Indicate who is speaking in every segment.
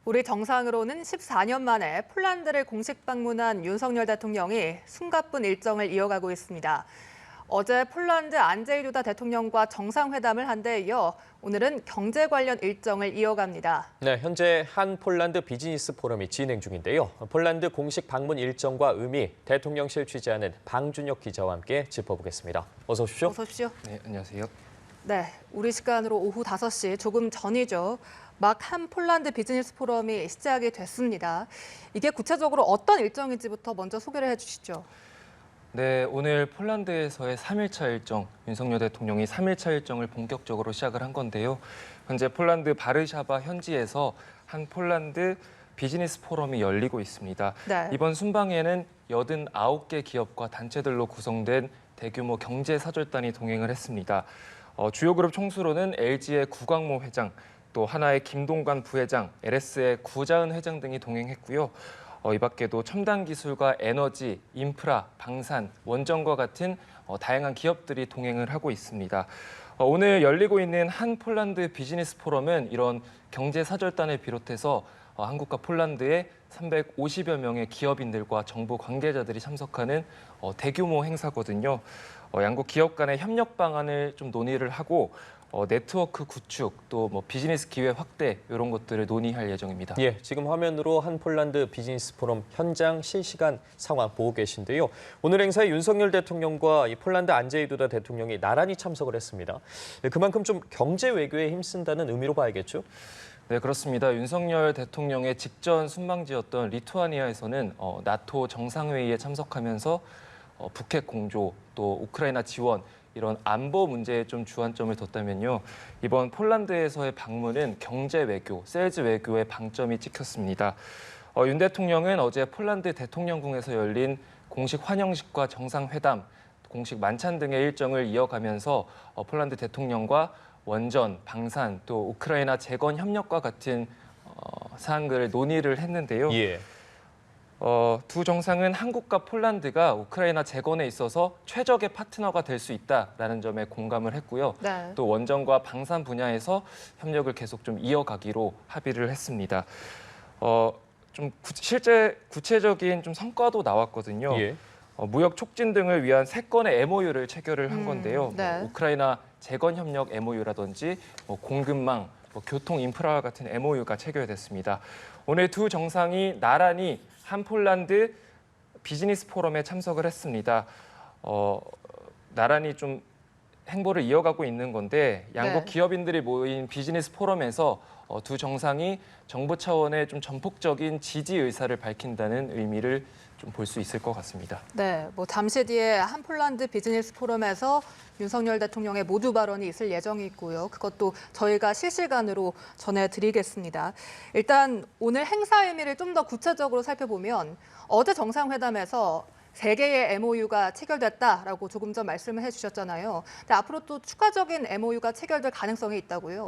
Speaker 1: 우리 정상으로는 14년 만에 폴란드를 공식 방문한 윤석열 대통령이 숨가쁜 일정을 이어가고 있습니다. 어제 폴란드 안제이 두다 대통령과 정상회담을 한 데 이어 오늘은 경제 관련 일정을 이어갑니다.
Speaker 2: 네, 현재 한 폴란드 비즈니스 포럼이 진행 중인데요. 폴란드 공식 방문 일정과 의미, 대통령실 취재하는 방준혁 기자와 함께 짚어보겠습니다. 어서 오십시오.
Speaker 1: 어서 오십시오.
Speaker 3: 네, 안녕하세요.
Speaker 1: 네, 우리 시간으로 오후 5시 조금 전이죠. 막 한 폴란드 비즈니스 포럼이 시작이 됐습니다. 이게 구체적으로 어떤 일정인지부터 먼저 소개를 해주시죠.
Speaker 3: 네, 오늘 폴란드에서의 3일차 일정, 윤석열 대통령이 3일차 일정을 본격적으로 시작을 한 건데요. 현재 폴란드 바르샤바 현지에서 한 폴란드 비즈니스 포럼이 열리고 있습니다.
Speaker 1: 네.
Speaker 3: 이번 순방에는 89개 기업과 단체들로 구성된 대규모 경제사절단이 동행을 했습니다. 주요 그룹 총수로는 LG의 구광모 회장, 또 하나의 김동관 부회장, LS의 구자은 회장 등이 동행했고요. 이 밖에도 첨단 기술과 에너지, 인프라, 방산, 원전과 같은 다양한 기업들이 동행을 하고 있습니다. 오늘 열리고 있는 한 폴란드 비즈니스 포럼은 이런 경제사절단을 비롯해서 한국과 폴란드의 350여 명의 기업인들과 정부 관계자들이 참석하는 대규모 행사거든요. 양국 기업 간의 협력 방안을 좀 논의를 하고 네트워크 구축, 또 비즈니스 기회 확대 이런 것들을 논의할 예정입니다.
Speaker 2: 예, 지금 화면으로 한 폴란드 비즈니스 포럼 현장 실시간 상황 보고 계신데요. 오늘 행사에 윤석열 대통령과 이 폴란드 안제이 두다 대통령이 나란히 참석을 했습니다. 그만큼 좀 경제 외교에 힘쓴다는 의미로 봐야겠죠?
Speaker 3: 네, 그렇습니다. 윤석열 대통령의 직전 순방지였던 리투아니아에서는 나토 정상회의에 참석하면서 북핵 공조, 또 우크라이나 지원, 이런 안보 문제에 좀 주안점을 뒀다면요. 이번 폴란드에서의 방문은 경제 외교, 셀즈 외교에 방점이 찍혔습니다. 윤 대통령은 어제 폴란드 대통령궁에서 열린 공식 환영식과 정상회담, 공식 만찬 등의 일정을 이어가면서 폴란드 대통령과 원전, 방산, 또 우크라이나 재건 협력과 같은 사안들을 논의를 했는데요.
Speaker 2: 예.
Speaker 3: 두 정상은 한국과 폴란드가 우크라이나 재건에 있어서 최적의 파트너가 될 수 있다라는 점에 공감을 했고요.
Speaker 1: 네.
Speaker 3: 또 원전과 방산 분야에서 협력을 계속 좀 이어가기로 합의를 했습니다. 실제 구체적인 좀 성과도 나왔거든요.
Speaker 2: 예.
Speaker 3: 무역 촉진 등을 위한 3건의 MOU를 체결을 한 건데요.
Speaker 1: 네.
Speaker 3: 우크라이나 재건 협력 MOU라든지 공급망, 교통 인프라와 같은 MOU가 체결됐습니다. 오늘 두 정상이 나란히 한 폴란드 비즈니스 포럼에 참석을 했습니다. 나란히 좀 행보를 이어가고 있는 건데 양국
Speaker 1: 네.
Speaker 3: 기업인들이 모인 비즈니스 포럼에서 두 정상이 정부 차원의 좀 전폭적인 지지 의사를 밝힌다는 의미를 좀 볼 수 있을 것 같습니다.
Speaker 1: 네, 잠시 뒤에 한 폴란드 비즈니스 포럼에서 윤석열 대통령의 모두 발언이 있을 예정이 있고요. 그것도 저희가 실시간으로 전해드리겠습니다. 일단 오늘 행사 의미를 좀 더 구체적으로 살펴보면 어제 정상회담에서 3개의 MOU가 체결됐다라고 조금 전 말씀을 해주셨잖아요. 근데 앞으로 또 추가적인 MOU가 체결될 가능성이 있다고요?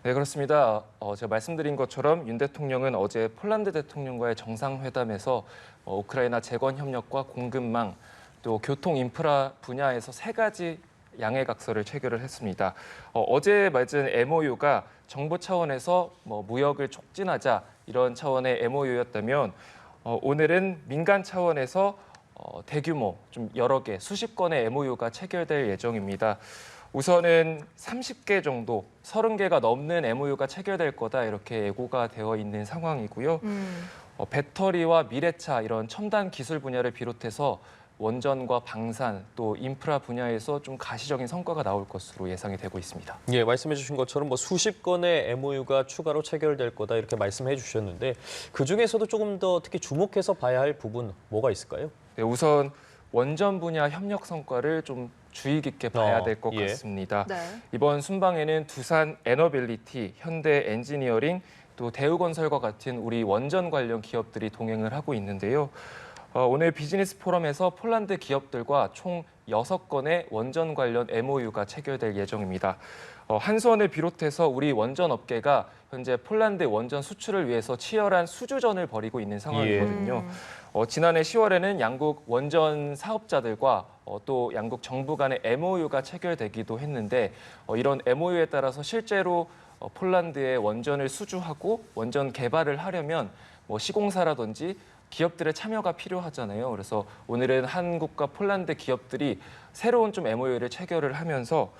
Speaker 3: 네, 그렇습니다. 제가 말씀드린 것처럼 윤 대통령은 어제 폴란드 대통령과의 정상회담에서 우크라이나 재건 협력과 공급망, 또 교통 인프라 분야에서 3가지 양해각서를 체결을 했습니다. 어제 맺은 MOU가 정부 차원에서 무역을 촉진하자 이런 차원의 MOU였다면 오늘은 민간 차원에서 대규모 좀 여러 개, 수십 건의 MOU가 체결될 예정입니다. 우선은 30개 정도, 30개가 넘는 MOU가 체결될 거다 이렇게 예고가 되어 있는 상황이고요. 배터리와 미래차 이런 첨단 기술 분야를 비롯해서 원전과 방산 또 인프라 분야에서 좀 가시적인 성과가 나올 것으로 예상이 되고 있습니다.
Speaker 2: 예, 말씀해 주신 것처럼 수십 건의 MOU가 추가로 체결될 거다 이렇게 말씀해 주셨는데 그중에서도 조금 더 특히 주목해서 봐야 할 부분 뭐가 있을까요?
Speaker 3: 네, 우선 원전 분야 협력 성과를 좀 주의 깊게 봐야 될 것
Speaker 2: 예.
Speaker 3: 같습니다.
Speaker 1: 네.
Speaker 3: 이번 순방에는 두산 에너빌리티, 현대 엔지니어링, 또 대우건설과 같은 우리 원전 관련 기업들이 동행을 하고 있는데요. 오늘 비즈니스 포럼에서 폴란드 기업들과 총 6건의 원전 관련 MOU가 체결될 예정입니다. 한수원을 비롯해서 우리 원전 업계가 현재 폴란드 원전 수출을 위해서 치열한 수주전을 벌이고 있는 상황이거든요. 지난해 10월에는 양국 원전 사업자들과 또 양국 정부 간의 MOU가 체결되기도 했는데 이런 MOU에 따라서 실제로 폴란드에 원전을 수주하고 원전 개발을 하려면 뭐 시공사라든지 기업들의 참여가 필요하잖아요. 그래서 오늘은 한국과 폴란드 기업들이 새로운 좀 MOU를 체결을 하면서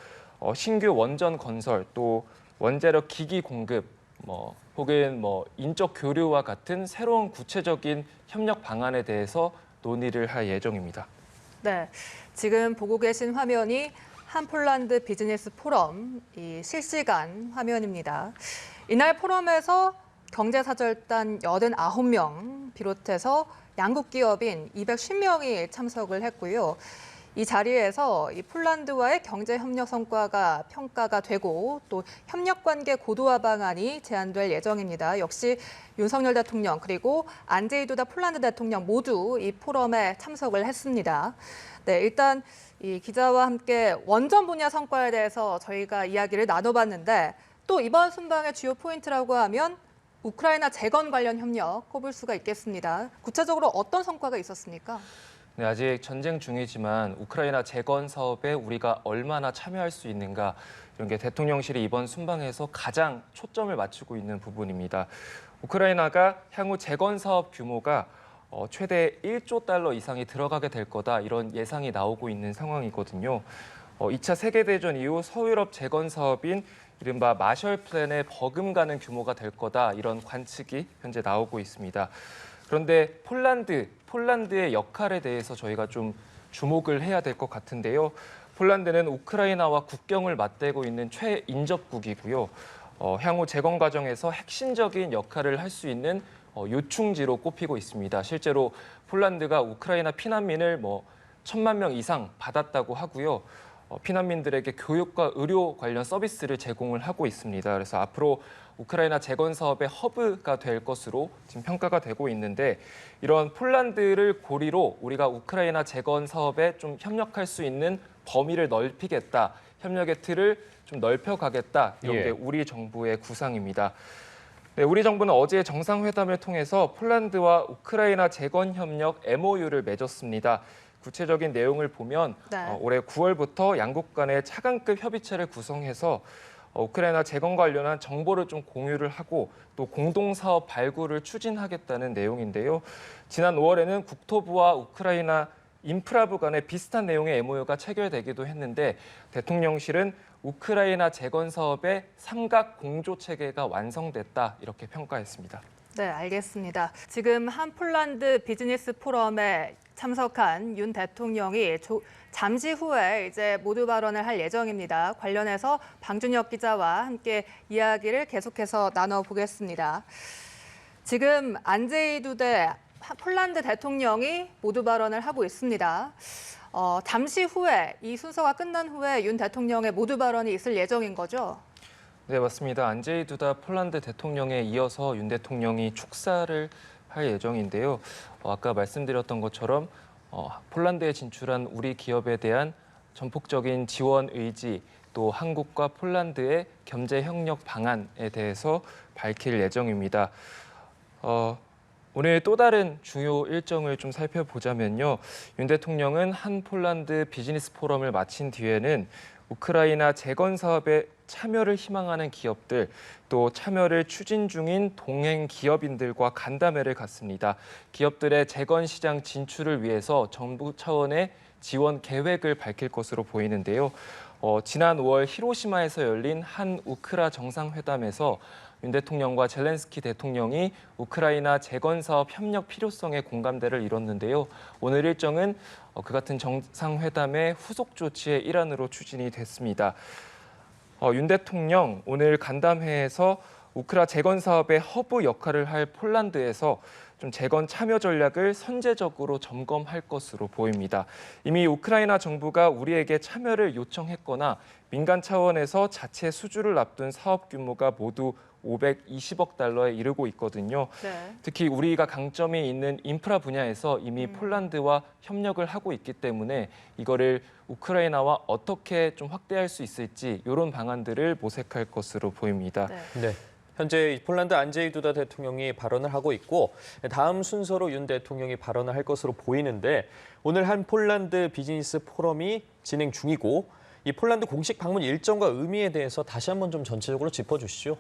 Speaker 3: 신규 원전 건설 또 원자력 기기 공급 혹은 인적 교류와 같은 새로운 구체적인 협력 방안에 대해서 논의를 할 예정입니다.
Speaker 1: 네, 지금 보고 계신 화면이 한 폴란드 비즈니스 포럼 이 실시간 화면입니다. 이날 포럼에서 경제사절단 89명 비롯해서 양국 기업인 210명이 참석을 했고요. 이 자리에서 이 폴란드와의 경제 협력 성과가 평가가 되고 또 협력 관계 고도화 방안이 제안될 예정입니다. 역시 윤석열 대통령 그리고 안제이 두다 폴란드 대통령 모두 이 포럼에 참석을 했습니다. 네, 일단 이 기자와 함께 원전 분야 성과에 대해서 저희가 이야기를 나눠봤는데 또 이번 순방의 주요 포인트라고 하면 우크라이나 재건 관련 협력 꼽을 수가 있겠습니다. 구체적으로 어떤 성과가 있었습니까?
Speaker 3: 네, 아직 전쟁 중이지만 우크라이나 재건 사업에 우리가 얼마나 참여할 수 있는가 이런 게 대통령실이 이번 순방에서 가장 초점을 맞추고 있는 부분입니다. 우크라이나가 향후 재건 사업 규모가 최대 1조 달러 이상이 들어가게 될 거다 이런 예상이 나오고 있는 상황이거든요. 2차 세계대전 이후 서유럽 재건 사업인 이른바 마셜 플랜에 버금가는 규모가 될 거다 이런 관측이 현재 나오고 있습니다. 그런데 폴란드의 역할에 대해서 저희가 좀 주목을 해야 될 것 같은데요. 폴란드는 우크라이나와 국경을 맞대고 있는 최인접국이고요. 향후 재건 과정에서 핵심적인 역할을 할 수 있는 요충지로 꼽히고 있습니다. 실제로 폴란드가 우크라이나 피난민을 1,000만 명 이상 받았다고 하고요. 피난민들에게 교육과 의료 관련 서비스를 제공을 하고 있습니다. 그래서 앞으로 우크라이나 재건 사업의 허브가 될 것으로 지금 평가가 되고 있는데 이런 폴란드를 고리로 우리가 우크라이나 재건 사업에 좀 협력할 수 있는 범위를 넓히겠다, 협력의 틀을 좀 넓혀가겠다 이런 게 우리 정부의 구상입니다. 네, 우리 정부는 어제 정상회담을 통해서 폴란드와 우크라이나 재건 협력 MOU를 맺었습니다. 구체적인 내용을 보면 올해 9월부터 양국 간의 차관급 협의체를 구성해서 우크라이나 재건 관련한 정보를 좀 공유를 하고 또 공동사업 발굴을 추진하겠다는 내용인데요. 지난 5월에는 국토부와 우크라이나 인프라부 간에 비슷한 내용의 MOU가 체결되기도 했는데 대통령실은 우크라이나 재건 사업의 삼각 공조 체계가 완성됐다 이렇게 평가했습니다.
Speaker 1: 네, 알겠습니다. 지금 한 폴란드 비즈니스 포럼에 참석한 윤 대통령이 잠시 후에 이제 모두 발언을 할 예정입니다. 관련해서 방준혁 기자와 함께 이야기를 계속해서 나눠보겠습니다. 지금 안제이 두다 폴란드 대통령이 모두 발언을 하고 있습니다. 잠시 후에 이 순서가 끝난 후에 윤 대통령의 모두 발언이 있을 예정인 거죠?
Speaker 3: 네, 맞습니다. 안제이 두다 폴란드 대통령에 이어서 윤 대통령이 축사를 할 예정인데요. 아까 말씀드렸던 것처럼 폴란드에 진출한 우리 기업에 대한 전폭적인 지원 의지, 또 한국과 폴란드의 경제 협력 방안에 대해서 밝힐 예정입니다. 오늘 또 다른 주요 일정을 좀 살펴보자면요. 윤 대통령은 한 폴란드 비즈니스 포럼을 마친 뒤에는 우크라이나 재건 사업에 참여를 희망하는 기업들, 또 참여를 추진 중인 동행 기업인들과 간담회를 갖습니다. 기업들의 재건 시장 진출을 위해서 정부 차원의 지원 계획을 밝힐 것으로 보이는데요. 지난 5월 히로시마에서 열린 한 우크라 정상회담에서 윤 대통령과 젤렌스키 대통령이 우크라이나 재건 사업 협력 필요성에 공감대를 이뤘는데요. 오늘 일정은 그 같은 정상회담의 후속 조치의 일환으로 추진이 됐습니다. 윤 대통령 오늘 간담회에서 우크라 재건 사업의 허브 역할을 할 폴란드에서 좀 재건 참여 전략을 선제적으로 점검할 것으로 보입니다. 이미 우크라이나 정부가 우리에게 참여를 요청했거나 민간 차원에서 자체 수주를 앞둔 사업 규모가 모두 520억 달러에 이르고 있거든요.
Speaker 1: 네.
Speaker 3: 특히 우리가 강점이 있는 인프라 분야에서 이미 폴란드와 협력을 하고 있기 때문에 이거를 우크라이나와 어떻게 좀 확대할 수 있을지 이런 방안들을 모색할 것으로 보입니다.
Speaker 1: 네.
Speaker 2: 현재 폴란드 안제이 두다 대통령이 발언을 하고 있고 다음 순서로 윤 대통령이 발언을 할 것으로 보이는데 오늘 한 폴란드 비즈니스 포럼이 진행 중이고 이 폴란드 공식 방문 일정과 의미에 대해서 다시 한번 좀 전체적으로 짚어주시죠.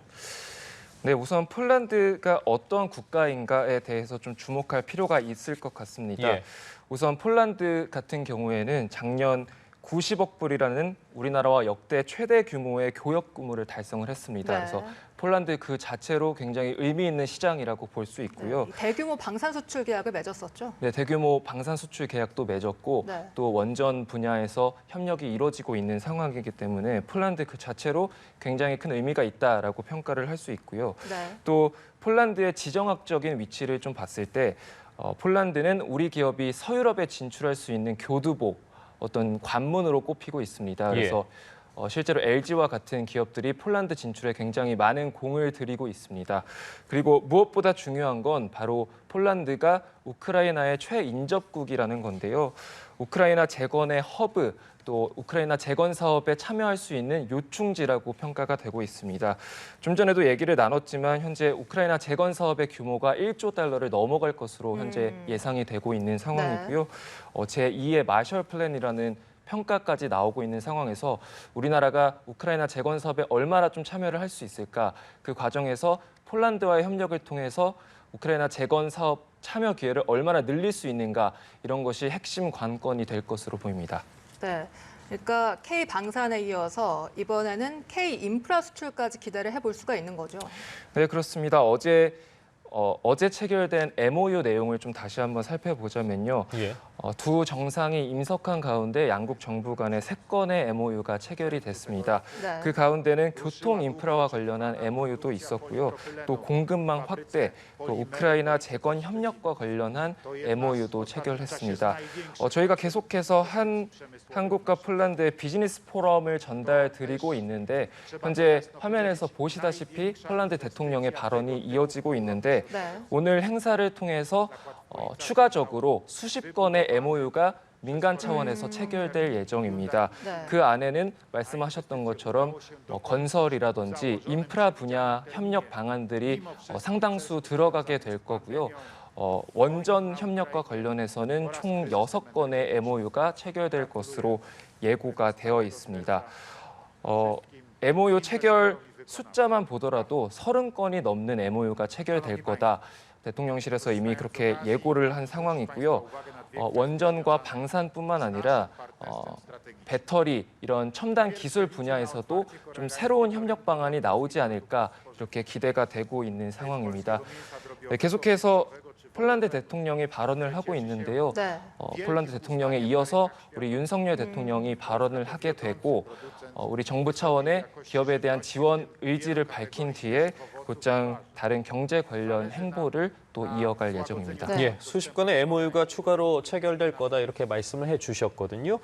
Speaker 3: 네, 우선 폴란드가 어떤 국가인가에 대해서 좀 주목할 필요가 있을 것 같습니다.
Speaker 2: 예.
Speaker 3: 우선 폴란드 같은 경우에는 작년 90억 불이라는 우리나라와 역대 최대 규모의 교역 규모를 달성을 했습니다.
Speaker 1: 네.
Speaker 3: 그래서 폴란드 그 자체로 굉장히 의미 있는 시장이라고 볼 수 있고요.
Speaker 1: 네, 이 대규모 방산 수출 계약을 맺었었죠.
Speaker 3: 네, 대규모 방산 수출 계약도 맺었고
Speaker 1: 네.
Speaker 3: 또 원전 분야에서 협력이 이루어지고 있는 상황이기 때문에 폴란드 그 자체로 굉장히 큰 의미가 있다라고 평가를 할 수 있고요.
Speaker 1: 네.
Speaker 3: 또 폴란드의 지정학적인 위치를 좀 봤을 때 폴란드는 우리 기업이 서유럽에 진출할 수 있는 교두보 어떤 관문으로 꼽히고 있습니다. 그래서 실제로 LG와 같은 기업들이 폴란드 진출에 굉장히 많은 공을 들이고 있습니다. 그리고 무엇보다 중요한 건 바로 폴란드가 우크라이나의 최인접국이라는 건데요. 우크라이나 재건의 허브, 또 우크라이나 재건 사업에 참여할 수 있는 요충지라고 평가가 되고 있습니다. 좀 전에도 얘기를 나눴지만 현재 우크라이나 재건 사업의 규모가 1조 달러를 넘어갈 것으로 현재 예상이 되고 있는 상황이고요. 제2의 마셜 플랜이라는 평가까지 나오고 있는 상황에서 우리나라가 우크라이나 재건 사업에 얼마나 좀 참여를 할 수 있을까, 그 과정에서 폴란드와의 협력을 통해서 우크라이나 재건 사업 참여 기회를 얼마나 늘릴 수 있는가, 이런 것이 핵심 관건이 될 것으로 보입니다.
Speaker 1: 네. 그러니까 K 방산에 이어서 이번에는 K 인프라 수출까지 기대를 해볼 수가 있는 거죠.
Speaker 3: 네, 그렇습니다. 어제 체결된 MOU 내용을 좀 다시 한번 살펴보자면요.
Speaker 2: 예.
Speaker 3: 두 정상이 임석한 가운데 양국 정부 간의 3건의 MOU가 체결이 됐습니다.
Speaker 1: 네.
Speaker 3: 그 가운데는 교통 인프라와 관련한 MOU도 있었고요. 또 공급망 확대, 또 우크라이나 재건 협력과 관련한 MOU도 체결했습니다. 저희가 계속해서 한국과 폴란드의 비즈니스 포럼을 전달드리고 있는데 현재 화면에서 보시다시피 폴란드 대통령의 발언이 이어지고 있는데
Speaker 1: 네.
Speaker 3: 오늘 행사를 통해서 추가적으로 수십 건의 MOU가 민간 차원에서 체결될 예정입니다.
Speaker 1: 네.
Speaker 3: 그 안에는 말씀하셨던 것처럼 건설이라든지 인프라 분야 협력 방안들이 상당수 들어가게 될 거고요. 원전 협력과 관련해서는 총 6건의 MOU가 체결될 것으로 예고가 되어 있습니다. MOU 체결 숫자만 보더라도 30건이 넘는 MOU가 체결될 거다. 대통령실에서 이미 그렇게 예고를 한 상황이고요. 원전과 방산뿐만 아니라 배터리 이런 첨단 기술 분야에서도 좀 새로운 협력 방안이 나오지 않을까 이렇게 기대가 되고 있는 상황입니다. 네, 계속해서 폴란드 대통령이 발언을 하고 있는데요.
Speaker 1: 네.
Speaker 3: 폴란드 대통령에 이어서 우리 윤석열 대통령이 발언을 하게 되고 우리 정부 차원의 기업에 대한 지원 의지를 밝힌 뒤에 곧장 다른 경제 관련 행보를 또 이어갈 예정입니다.
Speaker 1: 네.
Speaker 2: 예, 수십 건의 MOU가 추가로 체결될 거다 이렇게 말씀을 해주셨거든요.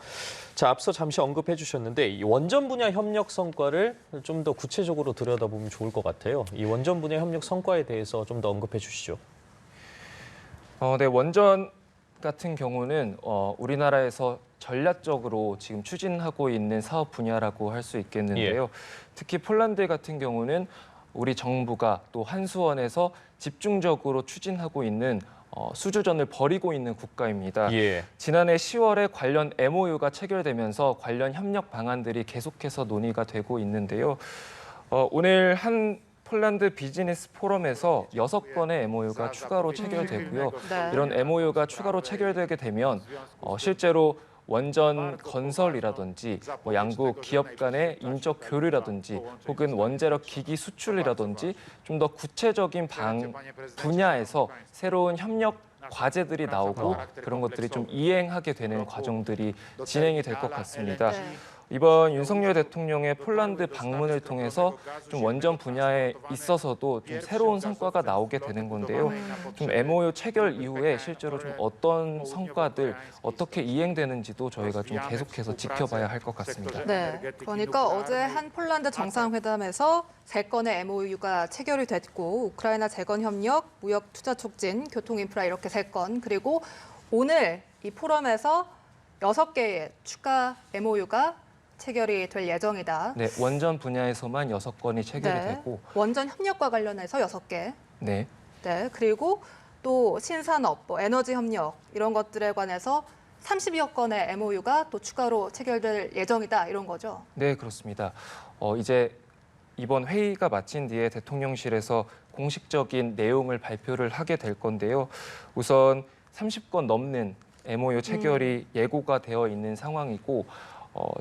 Speaker 2: 자, 앞서 잠시 언급해 주셨는데 이 원전 분야 협력 성과를 좀 더 구체적으로 들여다보면 좋을 것 같아요. 이 원전 분야 협력 성과에 대해서 좀 더 언급해 주시죠.
Speaker 3: 네, 원전 같은 경우는 우리나라에서 전략적으로 지금 추진하고 있는 사업 분야라고 할 수 있겠는데요. 특히 폴란드 같은 경우는 우리 정부가 또 한수원에서 집중적으로 추진하고 있는 수주전을 벌이고 있는 국가입니다.
Speaker 2: 예.
Speaker 3: 지난해 10월에 관련 MOU가 체결되면서 관련 협력 방안들이 계속해서 논의가 되고 있는데요. 오늘 한 폴란드 비즈니스 포럼에서 6건의 MOU가 추가로 체결되고요.
Speaker 1: 네.
Speaker 3: 이런 MOU가 추가로 체결되게 되면 실제로 원전 건설이라든지 양국 기업 간의 인적 교류라든지 혹은 원자력 기기 수출이라든지 좀 더 구체적인 분야에서 새로운 협력 과제들이 나오고 그런 것들이 좀 이행하게 되는 과정들이 진행이 될 것 같습니다.
Speaker 1: 네.
Speaker 3: 이번 윤석열 대통령의 폴란드 방문을 통해서 좀 원전 분야에 있어서도 좀 새로운 성과가 나오게 되는 건데요. 좀 MOU 체결 이후에 실제로 좀 어떤 성과들 어떻게 이행되는지도 저희가 좀 계속해서 지켜봐야 할 것 같습니다.
Speaker 1: 네. 그러니까 어제 한 폴란드 정상회담에서 3건의 MOU가 체결이 됐고 우크라이나 재건 협력, 무역 투자 촉진, 교통 인프라 이렇게 3건 그리고 오늘 이 포럼에서 6개의 추가 MOU가 체결이 될 예정이다.
Speaker 3: 네, 원전 분야에서만 6건이 체결이
Speaker 1: 네.
Speaker 3: 되고
Speaker 1: 원전 협력과 관련해서 6개.
Speaker 3: 네.
Speaker 1: 네. 그리고 또 신산업, 에너지 협력 이런 것들에 관해서 30여 건의 MOU가 또 추가로 체결될 예정이다 이런 거죠.
Speaker 3: 네, 그렇습니다. 이제 이번 회의가 마친 뒤에 대통령실에서 공식적인 내용을 발표를 하게 될 건데요. 우선 30건 넘는 MOU 체결이 예고가 되어 있는 상황이고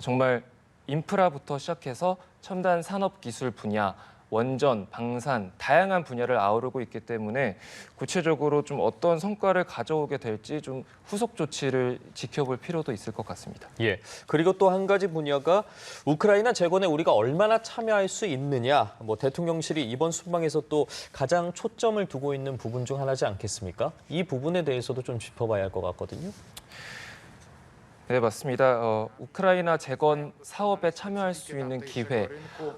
Speaker 3: 정말 인프라부터 시작해서 첨단 산업 기술 분야, 원전, 방산, 다양한 분야를 아우르고 있기 때문에 구체적으로 좀 어떤 성과를 가져오게 될지 좀 후속 조치를 지켜볼 필요도 있을 것 같습니다.
Speaker 2: 예. 그리고 또 한 가지 분야가 우크라이나 재건에 우리가 얼마나 참여할 수 있느냐. 대통령실이 이번 순방에서 또 가장 초점을 두고 있는 부분 중 하나지 않겠습니까? 이 부분에 대해서도 좀 짚어봐야 할 것 같거든요.
Speaker 3: 네, 맞습니다. 우크라이나 재건 사업에 참여할 수 있는 기회,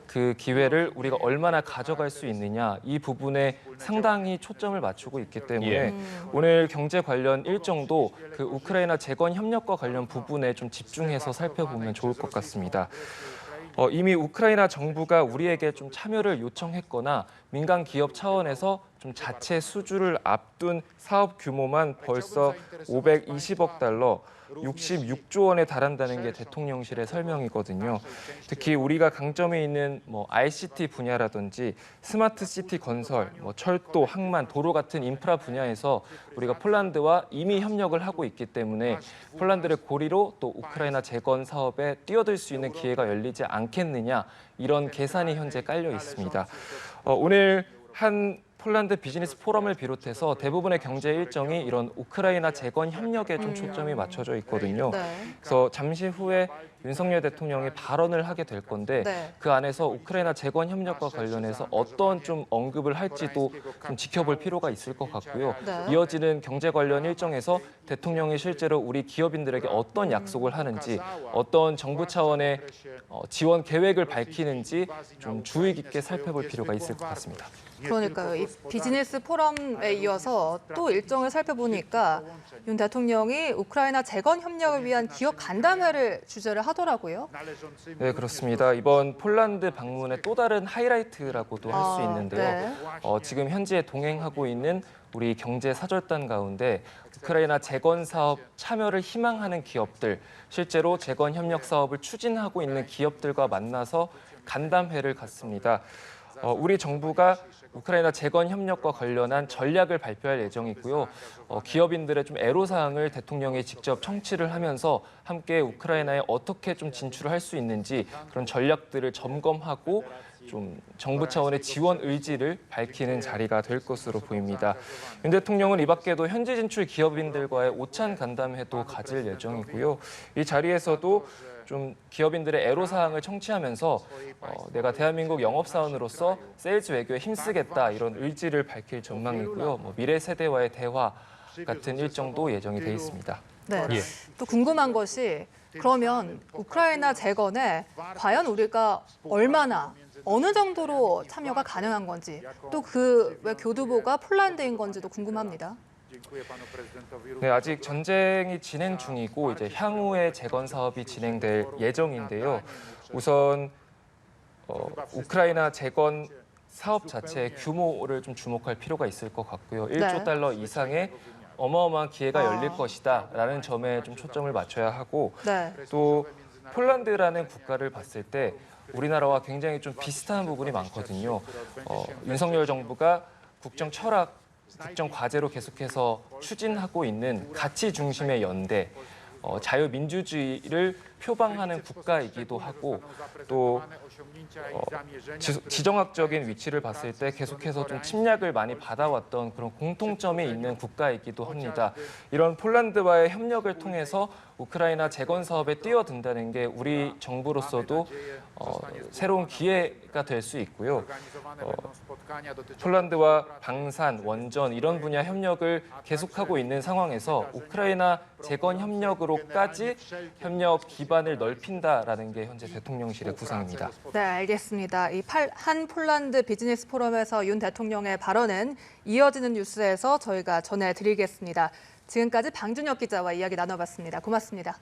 Speaker 3: 그 기회를 우리가 얼마나 가져갈 수 있느냐, 이 부분에 상당히 초점을 맞추고 있기 때문에 오늘 경제 관련 일정도 그 우크라이나 재건 협력과 관련 부분에 좀 집중해서 살펴보면 좋을 것 같습니다. 이미 우크라이나 정부가 우리에게 좀 참여를 요청했거나 민간 기업 차원에서 좀 자체 수주를 앞둔 사업 규모만 벌써 520억 달러, 66조 원에 달한다는 게 대통령실의 설명이거든요. 특히 우리가 강점이 있는 ICT 분야라든지 스마트 시티 건설, 철도, 항만, 도로 같은 인프라 분야에서 우리가 폴란드와 이미 협력을 하고 있기 때문에 폴란드를 고리로 또 우크라이나 재건 사업에 뛰어들 수 있는 기회가 열리지 않겠느냐, 이런 계산이 현재 깔려 있습니다. 오늘 한 폴란드 비즈니스 포럼을 비롯해서 대부분의 경제 일정이 이런 우크라이나 재건 협력에 좀 초점이 맞춰져 있거든요. 그래서 잠시 후에 윤석열 대통령이 발언을 하게 될 건데 그 안에서 우크라이나 재건 협력과 관련해서 어떤 좀 언급을 할지도 좀 지켜볼 필요가 있을 것 같고요. 이어지는 경제 관련 일정에서 대통령이 실제로 우리 기업인들에게 어떤 약속을 하는지, 어떤 정부 차원의 지원 계획을 밝히는지 좀 주의 깊게 살펴볼 필요가 있을 것 같습니다.
Speaker 1: 그러니까요. 이 비즈니스 포럼에 이어서 또 일정을 살펴보니까 윤 대통령이 우크라이나 재건 협력을 위한 기업 간담회를 주재를 하더라고요.
Speaker 3: 네, 그렇습니다. 이번 폴란드 방문의 또 다른 하이라이트라고도 할 수 있는데요. 지금 현지에 동행하고 있는 우리 경제 사절단 가운데 우크라이나 재건 사업 참여를 희망하는 기업들, 실제로 재건 협력 사업을 추진하고 있는 기업들과 만나서 간담회를 갖습니다. 우리 정부가 우크라이나 재건 협력과 관련한 전략을 발표할 예정이고요. 기업인들의 좀 애로사항을 대통령이 직접 청취를 하면서 함께 우크라이나에 어떻게 좀 진출을 할 수 있는지 그런 전략들을 점검하고 좀 정부 차원의 지원 의지를 밝히는 자리가 될 것으로 보입니다. 윤 대통령은 이 밖에도 현지 진출 기업인들과의 오찬 간담회도 가질 예정이고요. 이 자리에서도 좀 기업인들의 애로사항을 청취하면서 내가 대한민국 영업사원으로서 세일즈 외교에 힘쓰겠다, 이런 의지를 밝힐 전망이고요. 미래 세대와의 대화 같은 일정도 예정이 돼 있습니다.
Speaker 1: 네. 또 궁금한 것이 그러면 우크라이나 재건에 과연 우리가 얼마나 어느 정도로 참여가 가능한 건지, 또 그 왜 교두보가 폴란드인 건지도 궁금합니다.
Speaker 3: 네, 아직 전쟁이 진행 중이고 이제 향후에 재건 사업이 진행될 예정인데요. 우선 우크라이나 재건 사업 자체의 규모를 좀 주목할 필요가 있을 것 같고요. 1조 달러 이상의 어마어마한 기회가 열릴 것이다라는 점에 좀 초점을 맞춰야 하고 또 폴란드라는 국가를 봤을 때 우리나라와 굉장히 좀 비슷한 부분이 많거든요. 윤석열 정부가 국정 철학, 국정 과제로 계속해서 추진하고 있는 가치 중심의 연대, 자유민주주의를 표방하는 국가이기도 하고 또 지정학적인 위치를 봤을 때 계속해서 좀 침략을 많이 받아왔던 그런 공통점이 있는 국가이기도 합니다. 이런 폴란드와의 협력을 통해서 우크라이나 재건 사업에 뛰어든다는 게 우리 정부로서도 새로운 기회가 될 수 있고요. 폴란드와 방산, 원전 이런 분야 협력을 계속하고 있는 상황에서 우크라이나 재건 협력으로까지 협력 기반을 넓힌다라는 게 현재 대통령실의 구상입니다.
Speaker 1: 네, 알겠습니다. 이 한 폴란드 비즈니스 포럼에서 윤 대통령의 발언은 이어지는 뉴스에서 저희가 전해드리겠습니다. 지금까지 방준혁 기자와 이야기 나눠봤습니다. 고맙습니다.